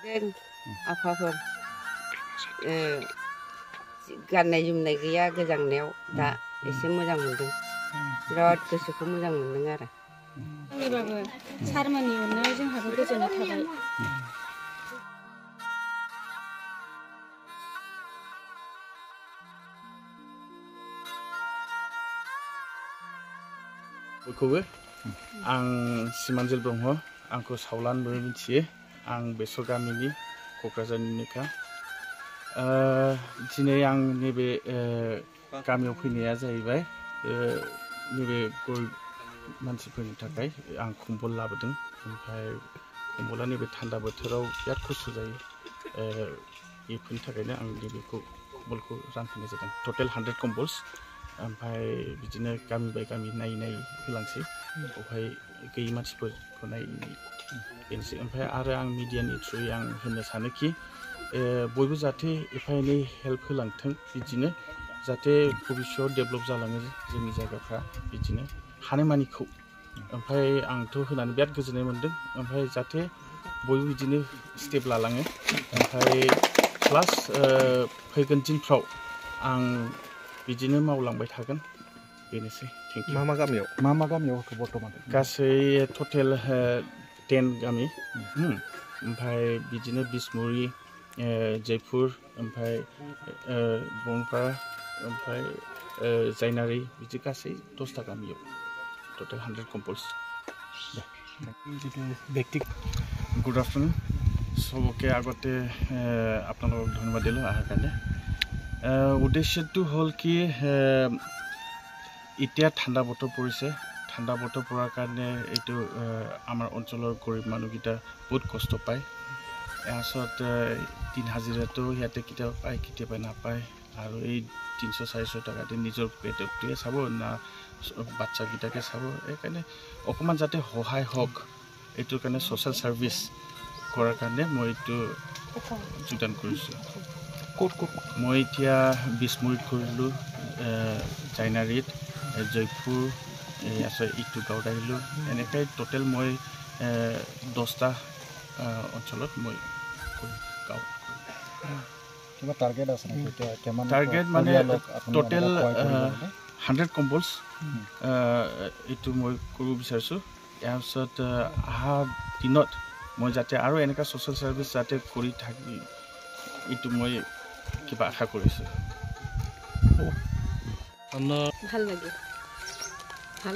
आफाफोर गाननाय जोमनाय गैया गोजांनायाव दा एसे मोजां मोनदों बिराद गोसोखौ मोजां मोनदों आरो आंनिबाबो सारमोननि अननायाव जोंहाबो गोजोननाय थाबाय बयखौबो आं सिमानजिल ब्रह्म आंखौ सावलानबो मिथियो आं बेसर गामिनि क'क्राझारनिनोखा दिनै आं नैबे गामियाव फैनाया जाहैबाय नैबे गरिब मानसिफोरनि थाखाय आं कम्बल लाबोदों ओमफ्राय कम्बला नैबे थान्दा बोथोराव बिराद खस्थ' जायो बेफोरनि थाखायनो आं नैबेखौ कम्बलखौ रानफैनाय जादों टटेल 100 कम्बल्स ओमफ्राय बिदिनो गामि बाय गामि नायै होलांसै बेवहाय गैयै मानसिफोरखौ नायै बेनोसै ओमफ्राय आरो आं मिडियानि थ्रुयै आं होननो सानोखि बयबो जाहाथे एफा एनै हेल्प होलांथों बिदिनो जाहाथे भबिष्यतआव डेभेलप जालाङो जोंनि जायगाफ्रा बिदिनो हानायमानिखौ ओमफ्राय आंथ' होनानै बिराद गोजोननाय मोन्दों ओमफ्राय जाहाथे बयबो बिदिनो स्टेप लालाङो ओमफ्राय प्लास फैगोन दिनफ्राव आं बिदिनो मावलांबाय थागोन बेनोसै थेंक इउ मा गामियाव होखो बर्तमान गासै टटेल 10 गामि ओमफ्राय बिदिनो बिसमुरि जयपुर ओमफ्राय बनपारा ओमफ्राय जायनारि बिदि गासै 10টা गामियाव टटेल 100 कम्पल्स गुड आफ्टरनुन सबके আগতে আপোনালোকক ধন্যবাদ দিলোঁ অহাৰ কাৰণে উদ্দেশ্যটো হ'ল কি এতিয়া ঠাণ্ডা বতৰ পৰিছে ঠাণ্ডা বতৰ পৰাৰ কাৰণে এইটো আমাৰ অঞ্চলৰ গৰীব মানুহকেইটা বহুত কষ্ট পায় তাৰপিছত দিন হাজিৰাটো ইয়াতে কেতিয়াবা পায় কেতিয়াবা নাপায় আৰু এই 300-400 টকাতে নিজৰ পেটটোৱে চাব না বাচ্চাকেইটাকে চাব এইকাৰণে অকণমান যাতে সহায় হওক এইটোৰ কাৰণে ছ'চিয়েল ছাৰ্ভিচ কৰাৰ কাৰণে মই এইটো যোগদান কৰিছোঁ মই এতিয়া বিছমুৰিত কৰিলোঁ জাইনাৰীত জয়পুৰ আছে ইটো গাঁৱত আহিলোঁ এনেকৈ টোটেল মই 10টা অঞ্চলত মই গাঁৱত কিবা টাৰ্গেট আছে নেকি এতিয়া কিমান টাৰ্গেট মানে টোটেল 100 কম্বলছ এইটো মই কৰিব বিচাৰিছোঁ তাৰপিছত অহা দিনত মই যাতে আৰু এনেকুৱা ছ'চিয়েল ছাৰ্ভিচ যাতে কৰি থাকি এইটো মই কিবা আশা কৰিছোঁ ভাল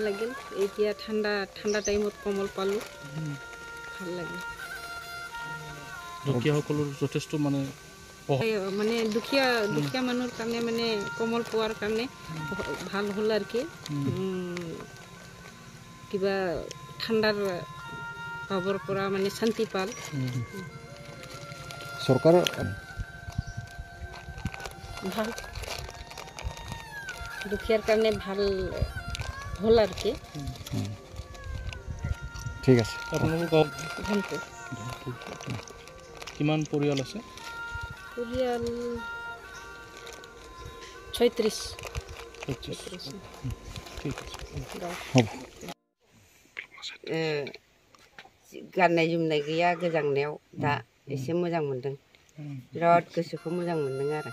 লাগিল এতিয়া ঠাণ্ডা টাইমত কমল পালোঁ ভাল লাগিল দুখীয়াসকলৰ যথেষ্ট মানে দুখীয়া মানুহৰ কাৰণে মানে কমল পোৱাৰ কাৰণে ভাল হ'ল আৰু কি কিবা ঠাণ্ডাৰ ভাৱৰ পৰা মানে শান্তি পাল চৰকাৰ ভাল দুখীয়াৰ কাৰণে ভাল হ'ল আৰু কি ঠিক আছে আপোনালোকৰ গাঁৱত কিমান পৰিয়াল আছে পৰিয়াল 36 ঠিক আছে হ'ব गाननाय जोमनाय गैया गोजांनायाव दा एसे मोजां मोनदों बिराद गोसोखौ मोजां मोनदों आरो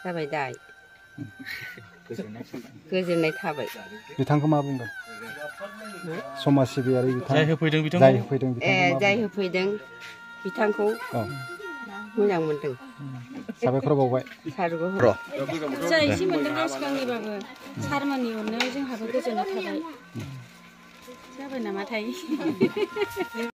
जाबाय दा गोजोननाय थाबाय बिथांखौ मा बुंगोन समाज सिबियारि जाय होफैदों जाय होफैदों बिथांखौ मोजां मोनदों साबायखर बावबाय जा एसे मोनदों सिगांनिबाबो सारमोननि अननायाव जोंहाबो गोजोननाय थाबाय जाबाय नामाथाय